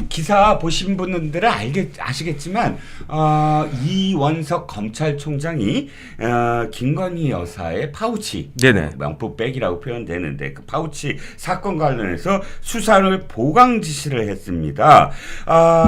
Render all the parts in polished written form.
기사 보신 분들은 아시겠지만 이원석 검찰총장이 김건희 여사의 파우치, 네네. 명품백이라고 표현되는데 그 파우치 사건 관련해서 수사를 보강 지시를 했습니다.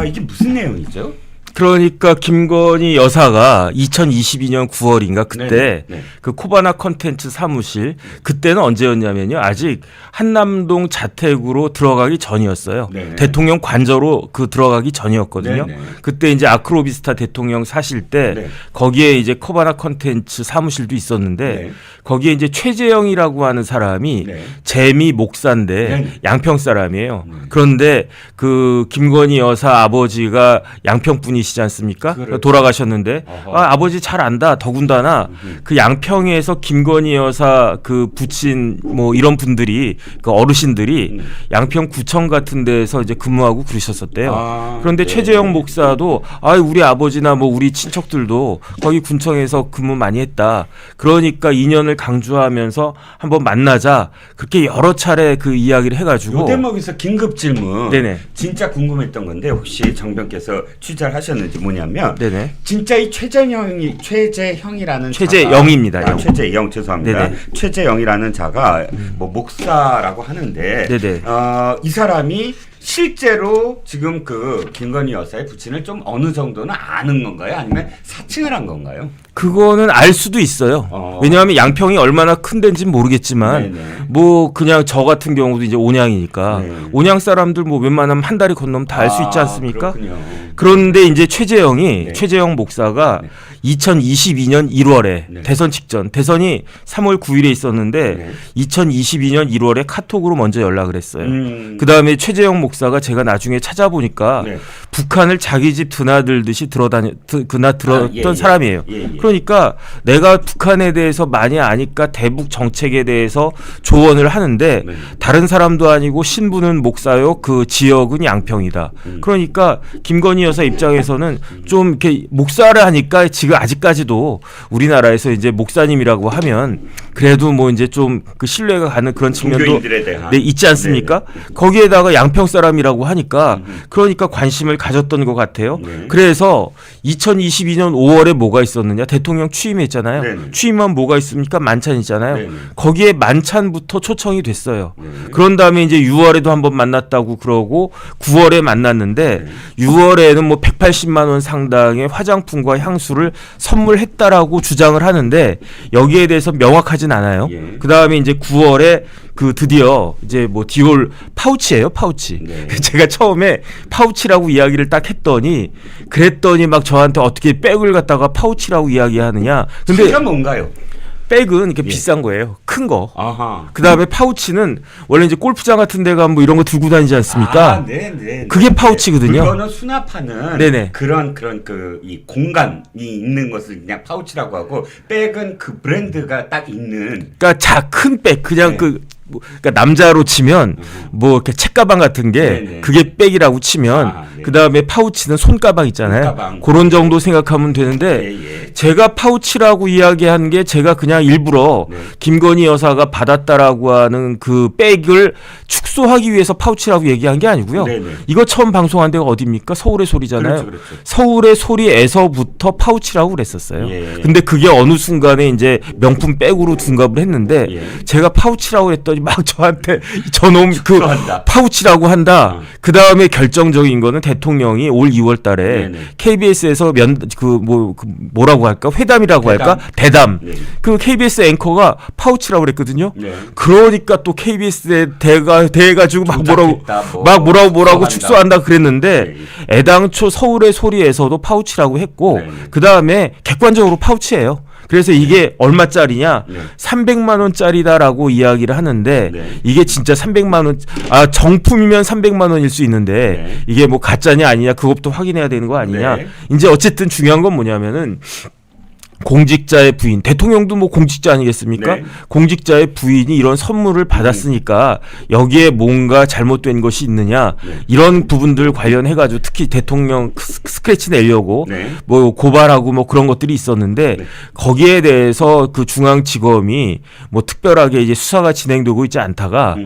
이게 무슨 내용이죠? 그러니까 김건희 여사가 2022년 9월인가 그때 네네. 그 코바나 컨텐츠 사무실 그때는 언제였냐면요. 아직 한남동 자택으로 들어가기 전이었어요. 네네. 대통령 관저로 들어가기 전이었거든요. 네네. 그때 이제 아크로비스타 대통령 사실 때 네. 거기에 이제 코바나 컨텐츠 사무실도 있었는데 네. 거기에 이제 최재형이라고 하는 사람이 네. 재미 목사인데 네. 양평 사람이에요. 그런데 그 김건희 여사 아버지가 양평 분이시지 않습니까? 그렇죠. 돌아가셨는데 어허. 아버지 잘 안다. 더군다나 그 양평에서 김건희 여사 그 부친 뭐 이런 분들이 그 어르신들이 양평 구청 같은 데서 이제 근무하고 그러셨었대요. 그런데 네. 최재형 목사도 우리 아버지나 뭐 우리 친척들도 거기 군청에서 근무 많이 했다. 그러니까 인연을 강조하면서 한번 만나자. 그렇게 여러 차례 그 이야기를 해가지고. 요 대목에서 긴급 질문. 네네. 진짜 궁금했던 건데 혹시 정병께서 취재를 하셨는지 뭐냐면 네네. 진짜 이 최재형이라는 최재영입니다. 자가, 영. 최재영 죄송합니다. 네네. 최재영이라는 자가 뭐 목사라고 하는데 네네. 이 사람이 실제로 지금 그 김건희 여사의 부친을 좀 어느 정도는 아는 건가요? 아니면 사칭을 한 건가요? 그거는 알 수도 있어요. 왜냐하면 양평이 얼마나 큰 데인지는 모르겠지만 네네. 뭐 그냥 저 같은 경우도 이제 온양이니까 네. 온양 사람들 뭐 웬만하면 한 다리 건너면 다 알 수 있지 않습니까? 그렇군요. 그런데 이제 최재형이 네. 최재형 목사가 네. 2022년 1월에 네. 대선 직전 대선이 3월 9일에 있었는데 네. 2022년 1월에 카톡으로 먼저 연락을 했어요. 그 그다음에 최재형 목사가 제가 나중에 찾아보니까 네. 북한을 자기 집 드나들듯이 들었던 사람이에요. 예, 예. 그러니까 내가 북한에 대해서 많이 아니까 대북 정책에 대해서 조언을 하는데 네. 다른 사람도 아니고 신부는 목사요. 그 지역은 양평이다. 그러니까 김건희 여사 입장에서는 좀 이렇게 목사를 하니까 지금 아직까지도 우리나라에서 이제 목사님이라고 하면 그래도 뭐 이제 좀 그 신뢰가 가는 그런 측면도 종교인들에 대한. 네, 있지 않습니까? 네. 거기에다가 양평 사람이라고 하니까 그러니까 관심을 가졌던 것 같아요. 네. 그래서 2022년 5월에 뭐가 있었느냐? 대통령 취임했잖아요. 네. 취임하면 뭐가 있습니까? 만찬 있잖아요. 네. 거기에 만찬부터 초청이 됐어요. 네. 그런 다음에 이제 6월에도 한번 만났다고 그러고 9월에 만났는데 6월에는 뭐 180만 원 상당의 화장품과 향수를 선물했다라고 주장을 하는데 여기에 대해서 명확하진 않아요. 예. 그 다음에 이제 9월에 그 드디어 이제 뭐 디올 파우치예요, 파우치. 네. 제가 처음에 파우치라고 이야기를 딱 했더니 그랬더니 막 저한테 어떻게 백을 갖다가 파우치라고 이야기하느냐. 근데 근데 뭔가요? 백은 이렇게 예. 비싼 거예요. 큰 거. 아하. 그 다음에 파우치는 원래 이제 골프장 같은 데 가면 뭐 이런 거 들고 다니지 않습니까? 네. 그게 파우치거든요. 물건을 수납하는 네네. 그런 그 이 공간이 있는 것을 그냥 파우치라고 하고 백은 그 브랜드가 딱 있는. 그러니까 큰 백 그냥 네. 그러니까 남자로 치면 뭐 이렇게 책가방 같은 게 네네. 그게 백이라고 치면 네. 그 다음에 파우치는 손가방 있잖아요. 손가방. 그런 정도 생각하면 되는데 예. 제가 파우치라고 이야기한 게 제가 그냥 일부러 네. 김건희 여사가 받았다라고 하는 그 백을 축소하기 위해서 파우치라고 얘기한 게 아니고요. 네네. 이거 처음 방송한 데가 어디입니까? 서울의 소리잖아요. 그렇죠. 서울의 소리에서부터 파우치라고 그랬었어요. 예. 근데 그게 어느 순간에 이제 명품 백으로 둔갑을 했는데 예. 제가 파우치라고 했더니 막 저한테 저놈 그 축소한다. 파우치라고 한다. 그 다음에 결정적인 거는 대통령이 올 2월 달에 네네. KBS에서 뭐라고 할까? 회담이라고 할까? 대담. 네. 그 KBS 앵커가 파우치라고 그랬거든요. 네. 그러니까 또 KBS에 대해가지고 막 조작했다, 뭐라고 축소한다 그랬는데 네. 애당초 서울의 소리에서도 파우치라고 했고 네. 그 다음에 객관적으로 파우치예요. 그래서 이게 얼마짜리냐? 네. 300만 원짜리다라고 이야기를 하는데 네. 이게 진짜 300만 원 정품이면 300만 원일 수 있는데 네. 이게 뭐 가짜냐 아니냐 그것부터 확인해야 되는 거 아니냐? 네. 이제 어쨌든 중요한 건 뭐냐면은 공직자의 부인, 대통령도 뭐 공직자 아니겠습니까? 네. 공직자의 부인이 이런 선물을 받았으니까 여기에 뭔가 잘못된 것이 있느냐 네. 이런 부분들 관련해가지고 특히 대통령 스크래치 내려고 네. 뭐 고발하고 뭐 그런 것들이 있었는데 네. 거기에 대해서 그 중앙지검이 뭐 특별하게 이제 수사가 진행되고 있지 않다가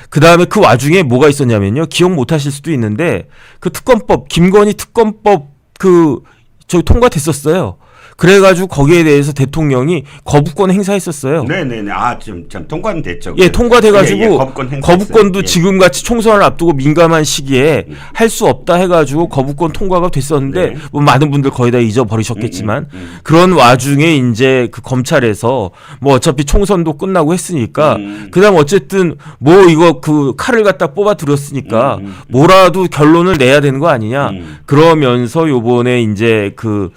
그 다음에 그 와중에 뭐가 있었냐면요. 기억 못하실 수도 있는데 그 특검법 김건희 특검법 그 저기 통과됐었어요. 그래가지고 거기에 대해서 대통령이 거부권 행사했었어요. 네네네. 아, 지금 참 통과는 됐죠. 예, 통과돼가지고 예, 예, 거부권 행사했어요. 거부권도 예. 지금같이 총선을 앞두고 민감한 시기에 할 수 없다 해가지고 거부권 통과가 됐었는데 네. 뭐 많은 분들 거의 다 잊어버리셨겠지만 그런 와중에 이제 그 검찰에서 뭐 어차피 총선도 끝나고 했으니까 그다음 어쨌든 뭐 이거 그 칼을 갖다 뽑아 들였으니까 뭐라도 결론을 내야 되는 거 아니냐 그러면서 요번에 이제 그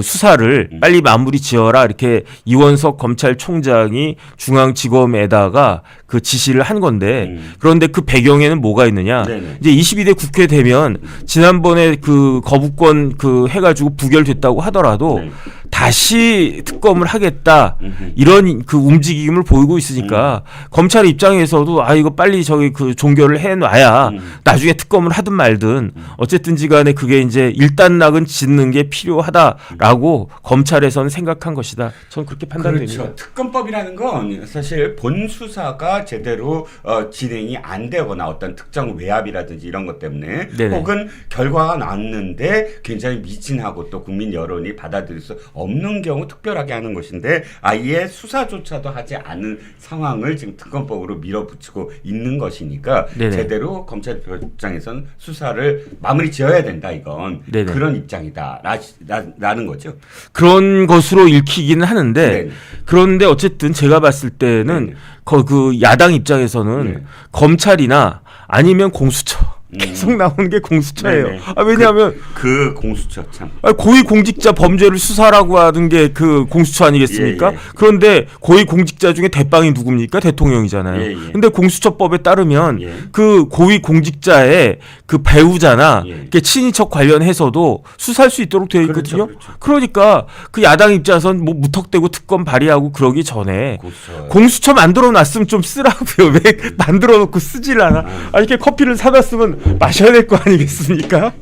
수사를 빨리 마무리 지어라 이렇게 이원석 검찰총장이 중앙지검에다가 그 지시를 한 건데 그런데 그 배경에는 뭐가 있느냐 네네. 이제 22대 국회 되면 지난번에 그 거부권 그 해가지고 부결됐다고 하더라도 네. 다시 특검을 하겠다 이런 그 움직임을 보이고 있으니까 검찰 입장에서도 아 이거 빨리 저기 그 종결을 해놔야 나중에 특검을 하든 말든 어쨌든지 간에 그게 이제 일단락은 짓는 게 필요하다라고 검찰에서는 생각한 것이다. 저는 그렇게 판단됩니다. 그렇죠. 특검법이라는 건 사실 본 수사가 제대로 진행이 안 되거나 어떤 특정 외압이라든지 이런 것 때문에 네네. 혹은 결과가 났는데 굉장히 미진하고 또 국민 여론이 받아들일 수 없는 경우 특별하게 하는 것인데 아예 수사조차도 하지 않은 상황을 지금 특검법으로 밀어붙이고 있는 것이니까 네네. 제대로 검찰 입장에서는 수사를 마무리 지어야 된다 이건 네네. 그런 입장이다라는 거죠. 그런 것으로 읽히기는 하는데 네네. 그런데 어쨌든 제가 봤을 때는 네네. 그 야당 입장에서는 네. 검찰이나 아니면 공수처 계속 나오는 게 공수처예요. 네네. 아, 왜냐하면 그 공수처 참. 고위공직자 범죄를 수사라고 하는 게 그 공수처 아니겠습니까? 예, 예. 그런데 고위공직자 중에 대빵이 누굽니까? 대통령이잖아요. 예, 예. 근데 공수처법에 따르면 예. 그 고위공직자의 그 배우자나 예. 이렇게 친인척 관련해서도 수사할 수 있도록 되어 있거든요. 그렇죠. 러니까그 야당 입장에서는 뭐 무턱대고 특검 발의하고 그러기 전에 공수처. 공수처 만들어 놨으면 좀 쓰라고요. 왜 만들어 놓고 쓰질 않아? 아, 이렇게 커피를 사다 쓰면 마셔야 될 거 아니겠습니까?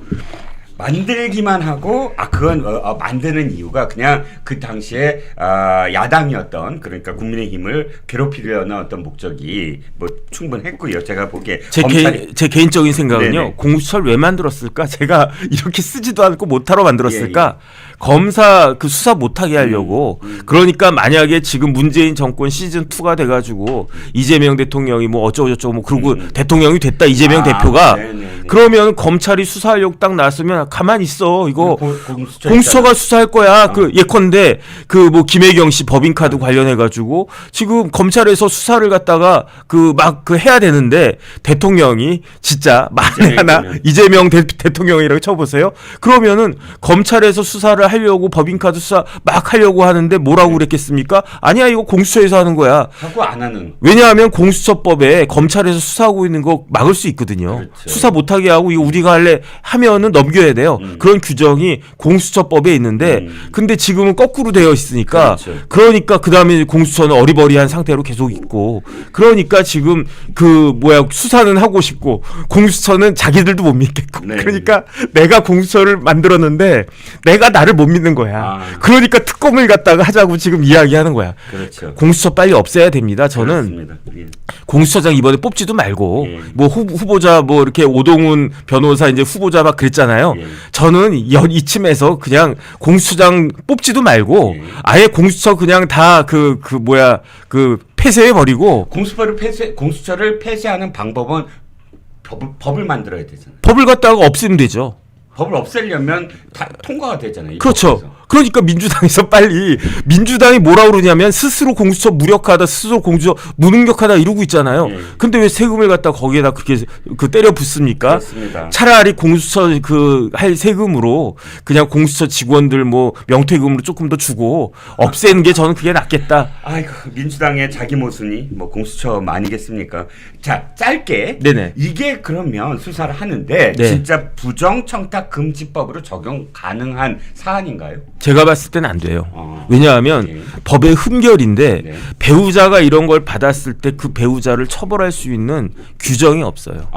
만들기만 하고 그건 만드는 이유가 그냥 그 당시에 야당이었던 그러니까 국민의힘을 괴롭히려는 어떤 목적이 뭐 충분했고요. 제가 보기에 제 개인적인 생각은요. 네네. 공수처를 왜 만들었을까? 제가 이렇게 쓰지도 않고 못하러 만들었을까? 예. 검사 그 수사 못하게 하려고. 그러니까 만약에 지금 문재인 정권 시즌 2가 돼가지고 이재명 대통령이 뭐 어쩌고저쩌고 뭐 그러고 대통령이 됐다 이재명 대표가 네네네. 그러면 검찰이 수사하려고 딱 나왔으면 가만히 있어 이거 공수처 공수처가 수사할 거야. 그 예컨대 그 뭐 김혜경 씨 법인카드 관련해 가지고 지금 검찰에서 수사를 갖다가 그 막 그 해야 되는데 대통령이 진짜 만에 하나 이재명 대통령이라고 쳐보세요. 그러면은 검찰에서 수사를 하려고 법인카드 수사 막 하려고 하는데 뭐라고 그랬겠습니까? 아니야 이거 공수처에서 하는 거야. 하고 안 하는. 왜냐하면 공수처법에 검찰에서 수사하고 있는 거 막을 수 있거든요. 그렇죠. 수사 못하게 하고 이거 우리가 할래 하면은 넘겨야 돼요. 그런 규정이 공수처법에 있는데 근데 지금은 거꾸로 되어 있으니까 그렇죠. 그러니까 그다음에 공수처는 어리버리한 상태로 계속 있고 그러니까 지금 그 수사는 하고 싶고 공수처는 자기들도 못 믿겠고 네. 그러니까 내가 공수처를 만들었는데 내가 나를 못 믿는 거야. 그러니까 특검을 갖다가 하자고 지금 이야기하는 거야. 그렇죠. 공수처 빨리 없애야 됩니다. 저는 그렇습니다. 예. 공수처장 이번에 뽑지도 말고 예. 뭐 후보자 뭐 이렇게 오동훈 변호사 이제 후보자 막 그랬잖아요. 예. 저는 이쯤에서 그냥 공수처장 뽑지도 말고 예. 아예 공수처 그냥 다 폐쇄해 버리고 공수처를 폐쇄하는 방법은 법을 만들어야 되잖아요. 법을 갖다가 없애면 되죠. 법을 없애려면 다 통과가 되잖아요. 그렇죠. 법에서. 그러니까 민주당에서 빨리 민주당이 뭐라 그러냐면 스스로 공수처 무력화하다 스스로 공수처 무능력하다 이러고 있잖아요. 예. 근데 왜 세금을 갖다 거기에다 그렇게 때려 붓습니까? 그렇습니다. 차라리 공수처 할 세금으로 그냥 공수처 직원들 뭐 명퇴금으로 조금 더 주고 없애는 게 저는 그게 낫겠다. 아이고 민주당의 자기 모순이 뭐 공수처 아니겠습니까? 자 짧게 네네. 이게 그러면 수사를 하는데 네. 진짜 부정청탁금지법으로 적용 가능한 사안인가요? 제가 봤을 때는 안 돼요. 왜냐하면 네. 법의 흠결인데 네. 배우자가 이런 걸 받았을 때 그 배우자를 처벌할 수 있는 규정이 없어요.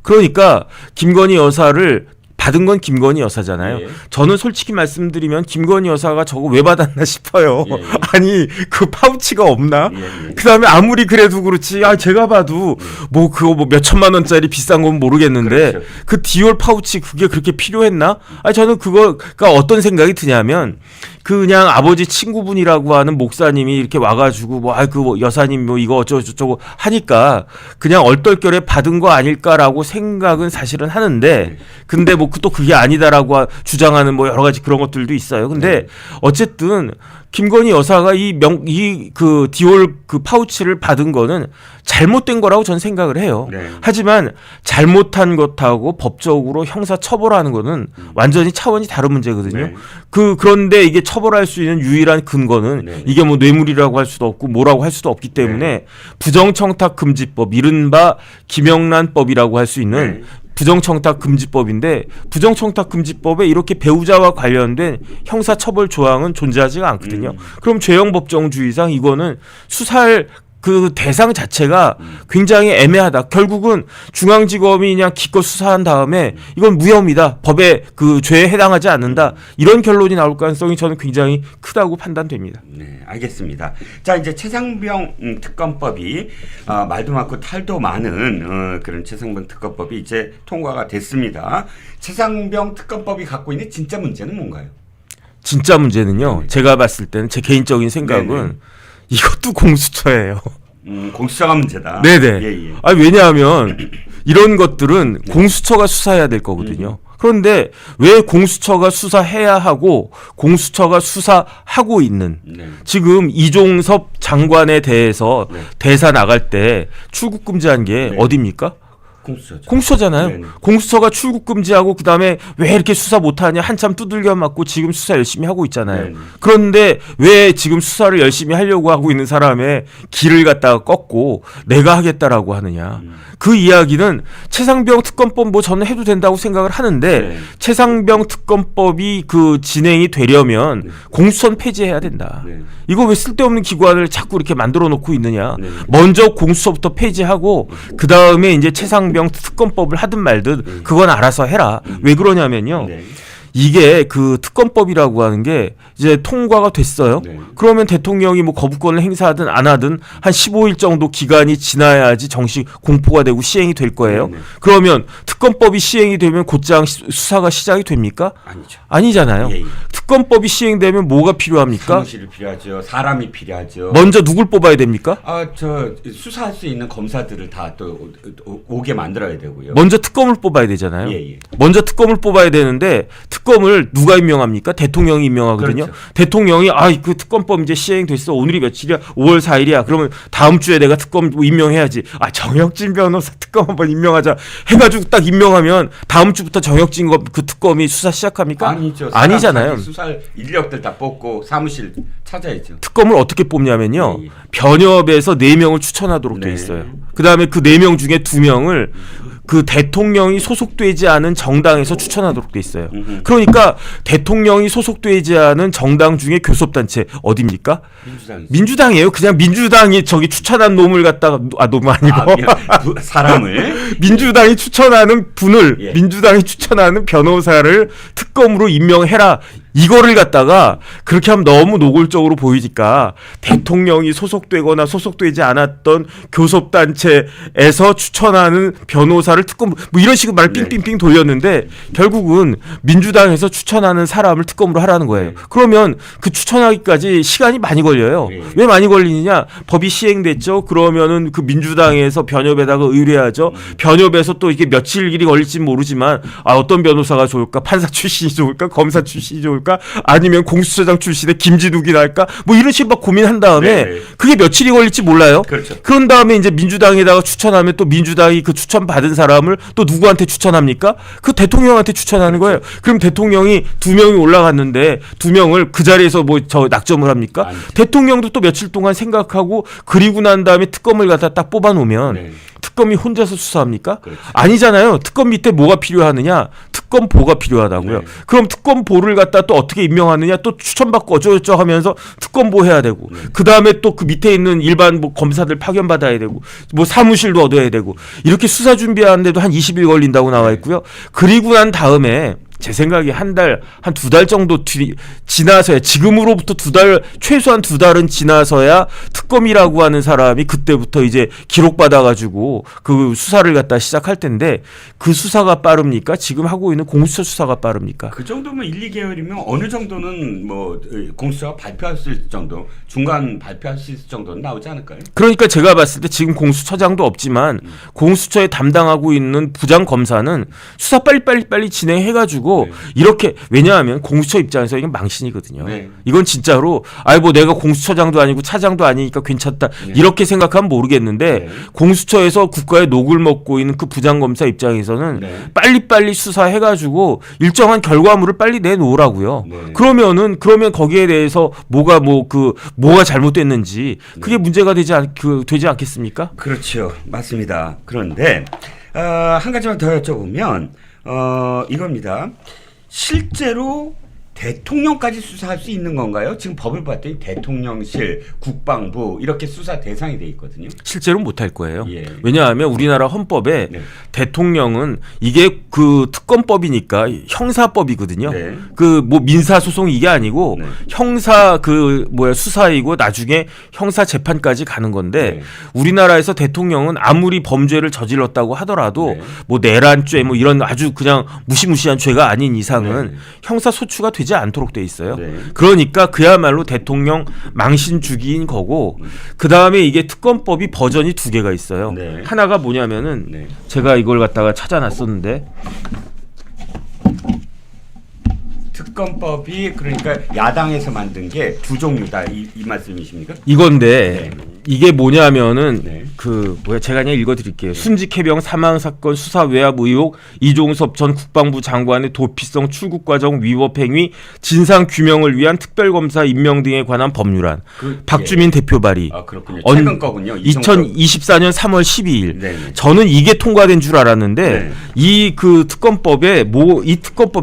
그러니까 김건희 여사를 받은 건 김건희 여사잖아요. 예. 저는 솔직히 말씀드리면 김건희 여사가 저거 왜 받았나 싶어요. 예. 아니 그 파우치가 없나? 예. 그다음에 아무리 그래도 그렇지. 제가 봐도 뭐 그거 뭐 몇 천만 원짜리 비싼 건 모르겠는데 그렇죠. 그 디올 파우치 그게 그렇게 필요했나? 저는 그거가 어떤 생각이 드냐면 그냥 아버지 친구분이라고 하는 목사님이 이렇게 와가지고 뭐 여사님 뭐 이거 어쩌고저쩌고 하니까 그냥 얼떨결에 받은 거 아닐까라고 생각은 사실은 하는데 근데 뭐 또 그게 아니다라고 주장하는 뭐 여러 가지 그런 것들도 있어요. 근데 어쨌든 김건희 여사가 그 디올 그 파우치를 받은 거는 잘못된 거라고 저는 생각을 해요. 네. 하지만 잘못한 것하고 법적으로 형사 처벌하는 거는 완전히 차원이 다른 문제거든요. 네. 그런데 이게 처벌할 수 있는 유일한 근거는 네. 이게 뭐 뇌물이라고 할 수도 없고 뭐라고 할 수도 없기 때문에 네. 부정청탁금지법 이른바 김영란법이라고 할 수 있는 네. 부정청탁금지법인데 부정청탁금지법에 이렇게 배우자와 관련된 형사처벌 조항은 존재하지가 않거든요. 그럼 죄형법정주의상 이거는 수사할 그 대상 자체가 굉장히 애매하다. 결국은 중앙지검이 그냥 기껏 수사한 다음에 이건 무혐의다. 법의 그 죄에 해당하지 않는다. 이런 결론이 나올 가능성이 저는 굉장히 크다고 판단됩니다. 네, 알겠습니다. 자, 이제 최상병 특검법이 말도 많고 탈도 많은 그런 최상병 특검법이 이제 통과가 됐습니다. 최상병 특검법이 갖고 있는 진짜 문제는 뭔가요? 진짜 문제는요. 제가 봤을 때는 제 개인적인 생각은 네네. 이것도 공수처예요. 공수처가 문제다. 네네. 예. 왜냐하면 이런 것들은 공수처가 수사해야 될 거거든요. 그런데 왜 공수처가 수사해야 하고 공수처가 수사하고 있는 지금 이종섭 장관에 대해서 대사 나갈 때 출국 금지한 게 어디입니까? 공수처잖아요. 네네. 공수처가 출국 금지하고 그다음에 왜 이렇게 수사 못하냐 한참 두들겨 맞고 지금 수사 열심히 하고 있잖아요. 네네. 그런데 왜 지금 수사를 열심히 하려고 하고 있는 사람의 길을 갖다가 꺾고 내가 하겠다라고 하느냐. 그 이야기는 최상병 특검법 뭐 저는 해도 된다고 생각을 하는데 네. 최상병 특검법이 그 진행이 되려면 공수처는 폐지해야 된다. 네. 이거 왜 쓸데없는 기관을 자꾸 이렇게 만들어 놓고 있느냐. 네. 먼저 공수처부터 폐지하고 그 다음에 이제 최상병 특검법을 하든 말든 그건 알아서 해라. 왜 그러냐면요. 네. 이게 그 특검법이라고 하는 게 이제 통과가 됐어요. 네. 그러면 대통령이 뭐 거부권을 행사하든 안 하든 한 15일 정도 기간이 지나야지 정식 공포가 되고 시행이 될 거예요. 네. 그러면 특검법이 시행이 되면 곧장 수사가 시작이 됩니까? 아니죠. 아니잖아요. 예. 특검법이 시행되면 뭐가 필요합니까? 사무실이 필요하죠. 사람이 필요하죠. 먼저 누굴 뽑아야 됩니까? 저 수사할 수 있는 검사들을 다 또 오게 만들어야 되고요. 먼저 특검을 뽑아야 되잖아요. 예. 먼저 특검을 뽑아야 되는데 특검을 누가 임명합니까? 대통령이 임명하거든요. 그렇죠. 대통령이 그 특검법 이제 시행됐어. 오늘이 며칠이야? 5월 4일이야. 그러면 다음 주에 내가 특검 임명해야지. 정혁진 변호사 특검 한번 임명하자. 해가지고 딱 임명하면 다음 주부터 정혁진 그 특검이 수사 시작합니까? 아니죠. 아니잖아요. 수사할 인력들 다 뽑고 사무실 찾아야죠. 특검을 어떻게 뽑냐면요. 예. 변협에서 4명을 추천하도록 돼 네. 있어요. 그다음에 그 4명 중에 2명을 그 대통령이 소속되지 않은 정당에서 추천하도록 돼 있어요. 그러니까 대통령이 소속되지 않은 정당 중에 교섭단체 어디입니까? 민주당이에요. 그냥 민주당이 저기 추천한 놈을 갖다가 놈 아니고 사람을 민주당이 추천하는 분을 예. 민주당이 추천하는 변호사를 특검으로 임명해라. 이거를 갖다가 그렇게 하면 너무 노골적으로 보이니까 대통령이 소속되거나 소속되지 않았던 교섭단체에서 추천하는 변호사를 특검 뭐 이런 식으로 말 삥삥삥 돌렸는데 결국은 민주당에서 추천하는 사람을 특검으로 하라는 거예요. 그러면 그 추천하기까지 시간이 많이 걸려요. 왜 많이 걸리느냐? 법이 시행됐죠. 그러면은 그 민주당에서 변협에다가 의뢰하죠. 변협에서 또 이게 며칠 길이 걸릴지 모르지만 어떤 변호사가 좋을까? 판사 출신이 좋을까? 검사 출신이 좋을까? 아니면 공수처장 출신의 김진욱이 날까? 뭐 이런 식으로 막 고민한 다음에 그게 며칠이 걸릴지 몰라요. 그렇죠. 그런 다음에 이제 민주당에다가 추천하면 또 민주당이 그 추천 받은 사람을 또 누구한테 추천합니까? 그 대통령한테 추천하는 거예요. 그럼 대통령이 2명이 올라갔는데 2명을 그 자리에서 뭐 저 낙점을 합니까? 아니죠. 대통령도 또 며칠 동안 생각하고 그리고 난 다음에 특검을 갖다 딱 뽑아놓으면 특검이 혼자서 수사합니까? 그렇죠. 아니잖아요. 특검 밑에 뭐가 필요하느냐? 특검보가 필요하다고요. 네. 그럼 특검보를 갖다 또 어떻게 임명하느냐, 또 추천받고 어쩌고저쩌고 하면서 특검보 해야 되고, 그 다음에 또 그 밑에 있는 일반 뭐 검사들 파견받아야 되고, 뭐 사무실도 얻어야 되고, 이렇게 수사 준비하는데도 한 20일 걸린다고 나와 있고요. 그리고 난 다음에 제 생각에 한 두 달 정도 지나서야, 지금으로부터 최소한 두 달은 지나서야 특검이라고 하는 사람이 그때부터 이제 기록받아가지고 그 수사를 갖다 시작할 텐데, 그 수사가 빠릅니까? 지금 하고 있는 공수처 수사가 빠릅니까? 그 정도면 1, 2개월이면 어느 정도는 뭐 공수처가 발표할 수 있을 정도, 중간 발표할 수 있을 정도는 나오지 않을까요? 그러니까 제가 봤을 때 지금 공수처장도 없지만 공수처에 담당하고 있는 부장 검사는 수사 빨리 진행해가지고 네. 이렇게, 왜냐하면 공수처 입장에서 이건 망신이거든요. 네. 이건 진짜로 뭐 내가 공수처장도 아니고 차장도 아니니까 괜찮다 네. 이렇게 생각하면 모르겠는데, 네. 공수처에서 국가의 녹을 먹고 있는 그 부장 검사 입장에서는 네. 빨리 수사해가지고 일정한 결과물을 빨리 내놓으라고요. 네. 그러면 거기에 대해서 뭐가 잘못됐는지 그게 문제가 되지 않겠습니까? 그렇죠. 맞습니다. 그런데 한 가지만 더 여쭤보면 이겁니다. 실제로 대통령까지 수사할 수 있는 건가요? 지금 법을 봤더니 대통령실, 국방부 이렇게 수사 대상이 돼 있거든요. 실제로는 못할 거예요. 예. 왜냐하면 우리나라 헌법에 네. 대통령은 이게 그 특검법이니까 형사법이거든요. 네. 그 뭐 민사소송 이게 아니고 네. 형사 수사이고 나중에 형사 재판까지 가는 건데, 네. 우리나라에서 대통령은 아무리 범죄를 저질렀다고 하더라도 네. 뭐 내란죄 뭐 이런 아주 그냥 무시무시한 죄가 아닌 이상은 네. 형사 소추가 되지 않도록 돼 있어요. 네. 그러니까 그야말로 대통령 망신주기인 거고, 그 다음에 이게 특검법이 버전이 두 개가 있어요. 네. 하나가 뭐냐면은 네. 제가 이걸 갖다가 찾아놨었는데, 특검법이 그러니까 야당에서 만든 게 두 종류다 이 말씀이십니까? 이건데 네. 이게 뭐냐면은 네. 제가 그냥 읽어드릴게요. 순직 해병 사망 사건 수사 외압 의혹, 이종섭 전 국방부 장관의 도피성 출국 과정 위법 행위 진상 규명을 위한 특별검사 임명 등에 관한 법률안. 박주민 대표 발의. 아 그렇군요. 최근 거군요. 2024년 3월 12일. 네. 저는 이게 통과된 줄 알았는데 네. 이 특검법의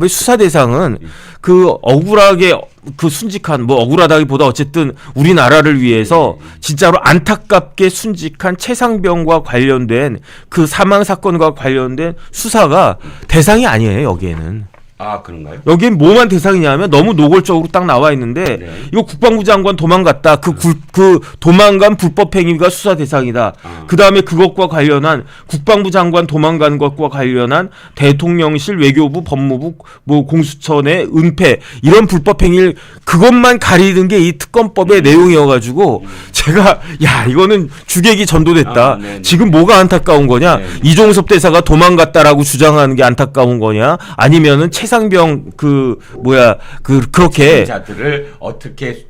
수사 대상은 그 억울하게 그 순직한, 뭐 억울하다기보다 어쨌든 우리나라를 위해서 진짜로 안타깝게 순직한 최상병과 관련된 그 사망 사건과 관련된 수사가 대상이 아니에요, 여기에는. 아 그런가요? 여기엔 뭐만 대상이냐면 너무 노골적으로 딱 나와 있는데, 네. 이거 국방부 장관 도망갔다. 그 도망간 불법 행위가 수사 대상이다. 그 다음에 그것과 관련한 국방부 장관 도망간 것과 관련한 대통령실, 외교부, 법무부, 뭐 공수처 내 은폐 이런 불법 행위를 그것만 가리는 게 이 특검법의 내용이어가지고 제가 이거는 주객이 전도됐다. 네네. 지금 뭐가 안타까운 거냐? 네. 이종섭 대사가 도망갔다라고 주장하는 게 안타까운 거냐? 아니면은 최상병 그렇게 자들을 어떻게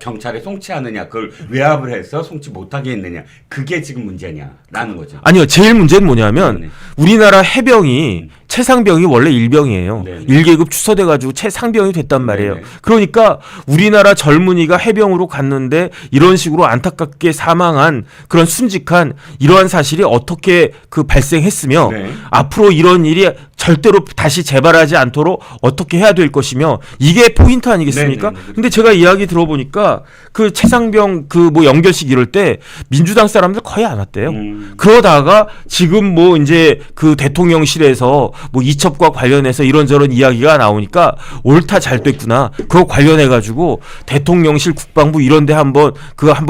경찰에 송치하느냐, 그걸 외압을 해서 송치 못하게 했느냐, 그게 지금 문제냐라는 거죠. 아니요, 제일 문제는 뭐냐면 네. 우리나라 해병이 최상병이 원래 일병이에요. 네. 1계급 추서돼가지고 최상병이 됐단 말이에요. 네. 그러니까 우리나라 젊은이가 해병으로 갔는데 이런 식으로 안타깝게 사망한 그런 순직한 이러한 사실이 어떻게 발생했으며 네. 앞으로 이런 일이 절대로 다시 재발하지 않도록 어떻게 해야 될 것이며, 이게 포인트 아니겠습니까? 네, 네, 네. 근데 제가 이야기 들어보니까 그 최상병 연결식 이럴 때 민주당 사람들 거의 안 왔대요. 그러다가 지금 이제 그 대통령실에서 이첩과 관련해서 이런저런 이야기가 나오니까 옳다, 잘 됐구나. 그거 관련해가지고 대통령실, 국방부 이런데 한번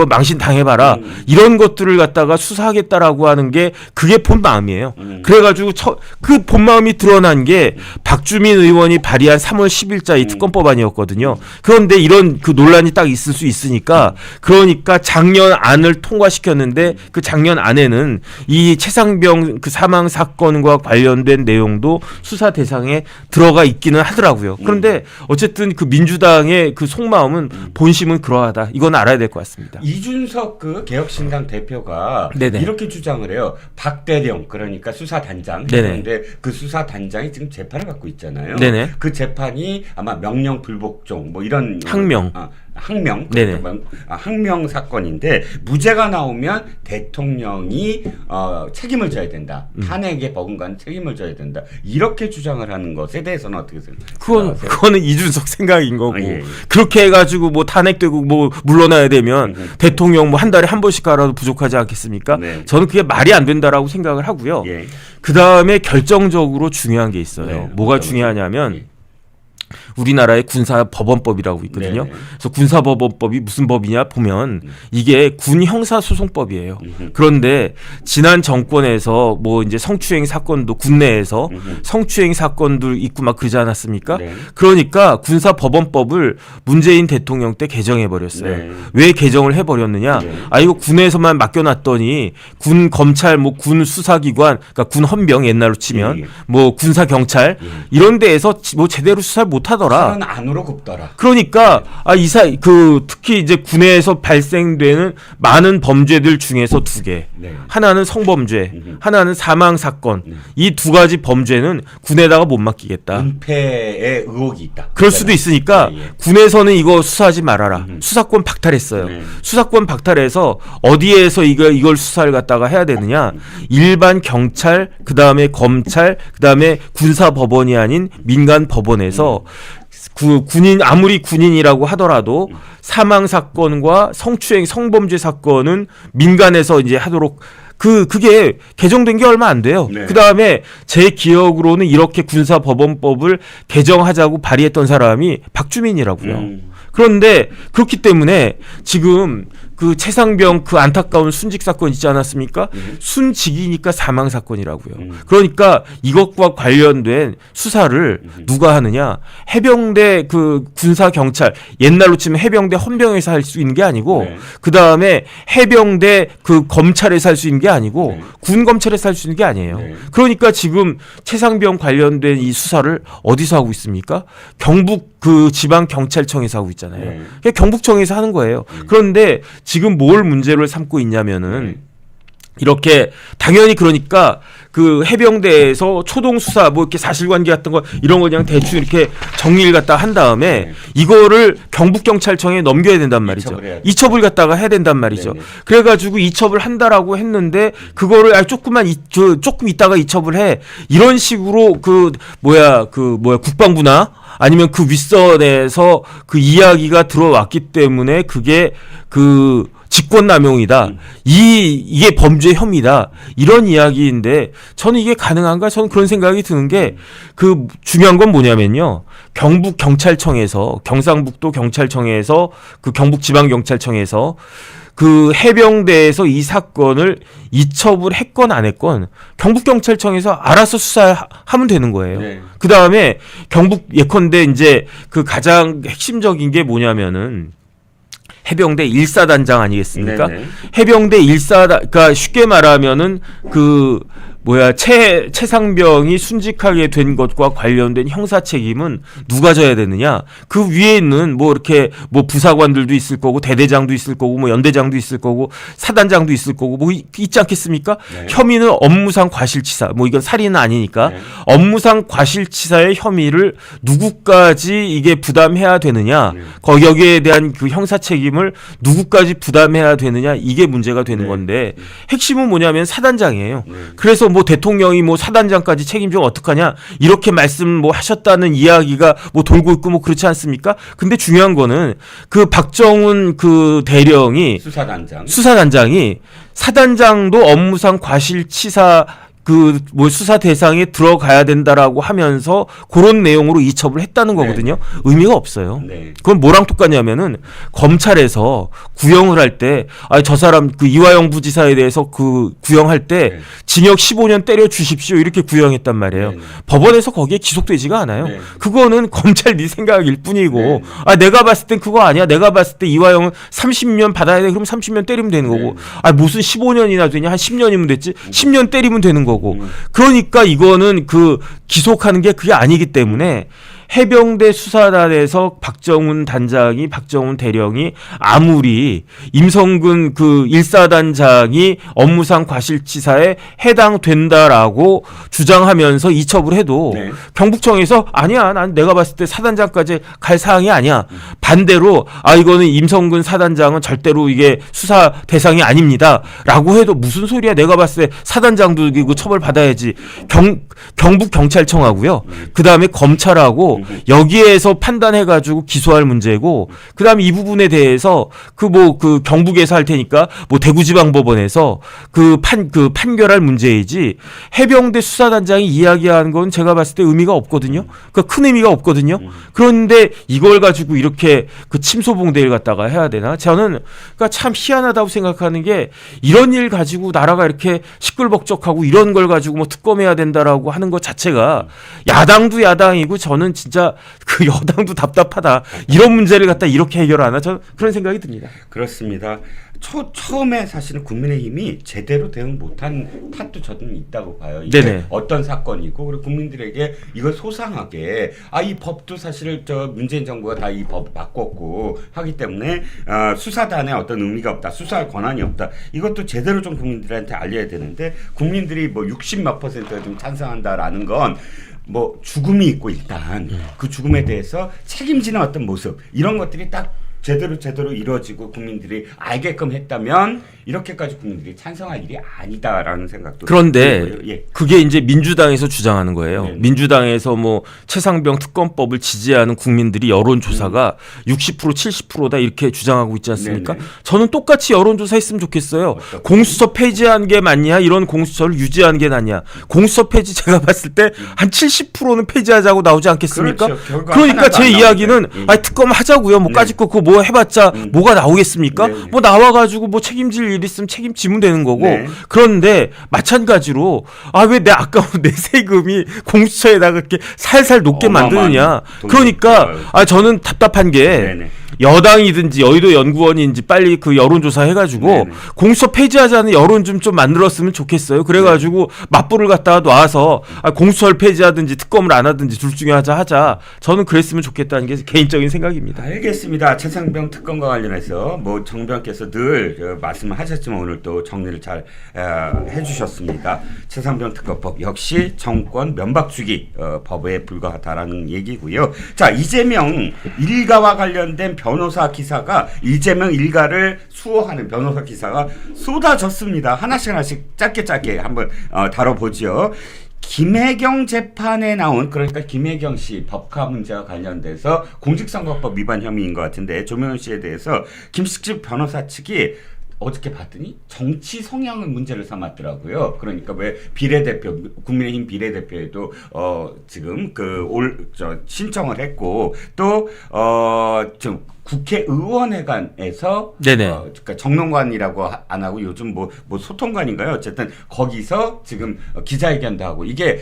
망신 당해봐라. 이런 것들을 갖다가 수사하겠다라고 하는 게 그게 본 마음이에요. 그래가지고 그 본 마음이 드러난 게 박주민 의원이 발의한 3월 10일자 이 특검법안이었거든요. 그런데 이런 그 논란이 딱 있을 수 있으니까, 그러니까 작년 안을 통과시켰는데 그 작년 안에는 이 최상병 그 사망 사건과 관련된 내용도 수사 대상에 들어가 있기는 하더라고요. 그런데 어쨌든 그 민주당의 그 속마음은, 본심은 그러하다. 이건 알아야 될 것 같습니다. 이준석 그 개혁신당 대표가 네네. 이렇게 주장을 해요. 박대령, 그러니까 수사단장 네네. 했는데 그 수사단장이 지금 재판을 받고 있잖아요. 네네. 그 재판이 아마 명령 불복종 뭐 이런 항명. 항명, 네네. 항명 사건인데 무죄가 나오면 대통령이 책임을 져야 된다. 탄핵에 버금가는 책임을 져야 된다. 이렇게 주장을 하는 것에 대해서는 어떻게 생각하세요? 그거는 이준석 생각인 거고 예. 그렇게 해가지고 뭐 탄핵되고 뭐 물러나야 되면 대통령 뭐 한 달에 한 번씩 가라도 부족하지 않겠습니까? 네. 저는 그게 말이 안 된다라고 생각을 하고요. 예. 그 다음에 결정적으로 중요한 게 있어요. 네. 뭐가 중요하냐면 예. 우리나라의 군사법원법이라고 있거든요. 네네. 그래서 군사법원법이 무슨 법이냐 보면 이게 군 형사소송법이에요. 그런데 지난 정권에서 뭐 이제 성추행 사건도 국내에서 성추행 사건도 있고 막 그러지 않았습니까? 네. 그러니까 군사법원법을 문재인 대통령 때 개정해 버렸어요. 네. 왜 개정을 해 버렸느냐? 네. 아 이거 군에서만 맡겨놨더니 군 검찰 뭐 군 수사기관 그러니까 군 헌병 옛날로 치면 예. 뭐 군사 경찰 이런 데에서 뭐 제대로 수사를 못 하더라. 사는 안으로 굽더라. 그러니까 특히 이제 군에서 발생되는 많은 범죄들 중에서 두 개. 네. 하나는 성범죄, 하나는 사망 사건. 이 두 가지 범죄는 군에다가 못 맡기겠다. 은폐의 의혹이 있다. 그럴 수도 있으니까 예, 예. 군에서는 이거 수사하지 말아라. 수사권 박탈했어요. 네. 수사권 박탈해서 어디에서 이걸 수사를 갖다가 해야 되느냐? 일반 경찰, 그 다음에 검찰, 그 다음에 군사 법원이 아닌 민간 법원에서 군인 아무리 군인이라고 하더라도 사망 사건과 성추행 성범죄 사건은 민간에서 이제 하도록. 그게 개정된 게 얼마 안 돼요. 네. 그 다음에 제 기억으로는 이렇게 군사법원법을 개정하자고 발의했던 사람이 박주민이라고요. 그런데 그렇기 때문에 지금 그 최상병 그 안타까운 순직 사건 있지 않았습니까? 순직이니까 사망 사건이라고요. 그러니까 이것과 관련된 수사를 누가 하느냐? 해병대 그 군사 경찰 옛날로 치면 해병대 헌병에서 할 수 있는 게 아니고 네. 그 다음에 해병대 그 검찰에서 할 수 있는 게 아니고 네. 군 검찰에서 할 수 있는 게 아니에요. 네. 그러니까 지금 최상병 관련된 이 수사를 어디서 하고 있습니까? 경북 그 지방 경찰청에서 하고 있잖아요. 네. 그게 경북청에서 하는 거예요. 그런데 지금 뭘 문제를 삼고 있냐면은 이렇게 당연히 그러니까 그 해병대에서 초동 수사 뭐 이렇게 사실관계 같은 거 이런 거 그냥 대충 이렇게 정리를 갖다 한 다음에 네. 이거를 경북 경찰청에 넘겨야 된단 말이죠. 이첩을 해야 돼. 이첩을 갖다가 해야 된단 말이죠. 네네. 그래가지고 이첩을 한다라고 했는데 그거를 조금 있다가 이첩을 해 이런 식으로 국방부나 아니면 그 윗선에서 그 이야기가 들어왔기 때문에 그게 그 직권남용이다. 이게 범죄 혐의다. 이런 이야기인데 저는 이게 가능한가? 저는 그런 생각이 드는 게 그 중요한 건 뭐냐면요. 경북 경찰청에서 경상북도 경찰청에서 그 경북 지방 경찰청에서 그 해병대에서 이 사건을 이첩을 했건 안 했건 경북 경찰청에서 알아서 수사하면 되는 거예요. 네. 그 다음에 경북 예컨대 이제 그 가장 핵심적인 게 뭐냐면은 해병대 1사단장 아니겠습니까? 네네. 해병대 1그러니까 쉽게 말하면은 최상병이 순직하게 된 것과 관련된 형사 책임은 누가 져야 되느냐? 그 위에 있는 뭐 이렇게 뭐 부사관들도 있을 거고 대대장도 있을 거고 뭐 연대장도 있을 거고 사단장도 있을 거고 뭐 있지 않겠습니까? 네. 혐의는 업무상 과실치사. 뭐 이건 살인은 아니니까 네. 업무상 과실치사의 혐의를 누구까지 이게 부담해야 되느냐? 네. 여기에 대한 그 형사 책임을 누구까지 부담해야 되느냐? 이게 문제가 되는 네. 건데 핵심은 뭐냐면 사단장이에요. 네. 그래서 뭐 대통령이 뭐 사단장까지 책임지면 어떡하냐 이렇게 말씀 뭐 하셨다는 이야기가 뭐 돌고 있고 뭐 그렇지 않습니까? 근데 중요한 거는 그 박정훈 그 대령이 수사단장이 사단장도 업무상 과실치사 그 뭐 수사 대상에 들어가야 된다라고 하면서 그런 내용으로 이첩을 했다는 거거든요. 네. 의미가 없어요. 네. 그건 뭐랑 똑같냐면은 검찰에서 구형을 할 때 저 사람 그 이화영 부지사에 대해서 그 구형할 때 네. 징역 15년 때려 주십시오 이렇게 구형했단 말이에요. 네. 법원에서 거기에 기속되지가 않아요. 네. 그거는 검찰 네 생각일 뿐이고 네. 내가 봤을 땐 그거 아니야. 내가 봤을 때 이화영은 30년 받아야 돼. 그럼 30년 때리면 되는 거고. 무슨 15년이나 되냐? 한 10년이면 됐지. 10년 때리면 되는 거고. 그러니까 이거는 그 기속하는 게 그게 아니기 때문에 해병대 수사단에서 박정훈 단장이 박정훈 대령이 아무리 임성근 그 1사단장이 업무상 과실치사에 해당된다라고 주장하면서 이첩을 해도 네. 경북청에서 아니야, 난 내가 봤을 때 사단장까지 갈 사항이 아니야. 반대로 이거는 임성근 사단장은 절대로 이게 수사 대상이 아닙니다라고 해도 무슨 소리야? 내가 봤을 때 사단장도 이거 처벌 받아야지. 경북 경찰청하고요. 그 다음에 검찰하고 여기에서 판단해가지고 기소할 문제고, 그 다음에 이 부분에 대해서 그 경북에서 할 테니까 뭐 대구지방법원에서 그 판결할 문제이지, 해병대 수사단장이 이야기하는 건 제가 봤을 때 의미가 없거든요. 그러니까 큰 의미가 없거든요. 그런데 이걸 가지고 이렇게 그 침소봉대를 갖다가 해야 되나? 저는 그러니까 참 희한하다고 생각하는 게, 이런 일 가지고 나라가 이렇게 시끌벅적하고 이런 걸 가지고 뭐 특검해야 된다라고 하는 것 자체가, 야당도 야당이고 저는 진짜 그 여당도 답답하다. 이런 문제를 갖다 이렇게 해결하나? 저는 그런 생각이 듭니다. 그렇습니다. 처음에 사실은 국민의힘이 제대로 대응 못한 탓도 저는 있다고 봐요. 이게 네네. 어떤 사건이고, 그리고 국민들에게 이걸 소상하게, 이 법도 사실 문재인 정부가 다 이 법 바꿨고 하기 때문에 수사단에 어떤 의미가 없다, 수사할 권한이 없다, 이것도 제대로 좀 국민들한테 알려야 되는데, 국민들이 뭐 60몇 %가 좀 찬성한다라는 건 뭐 죽음이 있고, 일단 그 죽음에 대해서 책임지는 어떤 모습, 이런 것들이 딱 제대로 이루어지고 국민들이 알게끔 했다면 이렇게까지 국민들이 찬성할 일이 아니다라는 생각도. 그런데 예. 그게 이제 민주당에서 주장하는 거예요. 네. 민주당에서 뭐 최상병 특검법을 지지하는 국민들이 여론조사가 60% 70%다 이렇게 주장하고 있지 않습니까? 네네. 저는 똑같이 여론조사 했으면 좋겠어요. 어떻게? 공수처 폐지한 게 맞냐, 이런 공수처를 유지하는 게 낫냐. 공수처 폐지 제가 봤을 때 한 70%는 폐지하자고 나오지 않겠습니까? 그렇죠. 결과 그러니까 하나도 제 안 이야기는 나오니까. 예. 특검 하자고요. 뭐 네. 까짓 거 그거 뭐 해봤자 뭐가 나오겠습니까? 네. 뭐 나와가지고 뭐 책임질 일 있으면 책임지면 되는 거고. 네. 그런데 마찬가지로 왜 내 아까운 내 세금이 공수처에다가 이렇게 살살 높게 어마어마한 만드느냐. 돈이 그러니까 들어가요. 저는 답답한 게, 네네. 여당이든지 여의도 연구원인지 빨리 그 여론조사 해가지고 네네. 공수처 폐지하자는 여론 좀 만들었으면 좋겠어요. 그래가지고 맞불을 갖다가 놔서 공수처를 폐지하든지 특검을 안 하든지 둘 중에 하자. 저는 그랬으면 좋겠다는 게 개인적인 생각입니다. 알겠습니다. 최상병 특검과 관련해서 뭐 정병께서 늘 말씀을 하셨지만 오늘 또 정리를 잘 해주셨습니다. 최상병 특검법 역시 정권 면박주기 법에 불과하다라는 얘기고요. 자, 이재명 일가와 관련된 변호사 기사가, 이재명 일가를 수호하는 변호사 기사가 쏟아졌습니다. 하나씩 짧게 한번 다뤄보죠. 김혜경 재판에 나온, 그러니까 김혜경 씨 법카 문제와 관련돼서 공직선거법 위반 혐의인 것 같은데, 조명현 씨에 대해서 김식집 변호사 측이 어저께 봤더니 정치 성향을 문제를 삼았더라고요. 그러니까 왜 비례대표, 국민의힘 비례대표에도 지금 신청을 했고, 또 좀 국회의원회관에서 네네. 그러니까 정론관이라고 안 하고 요즘 뭐 소통관인가요? 어쨌든 거기서 지금 기자회견도 하고, 이게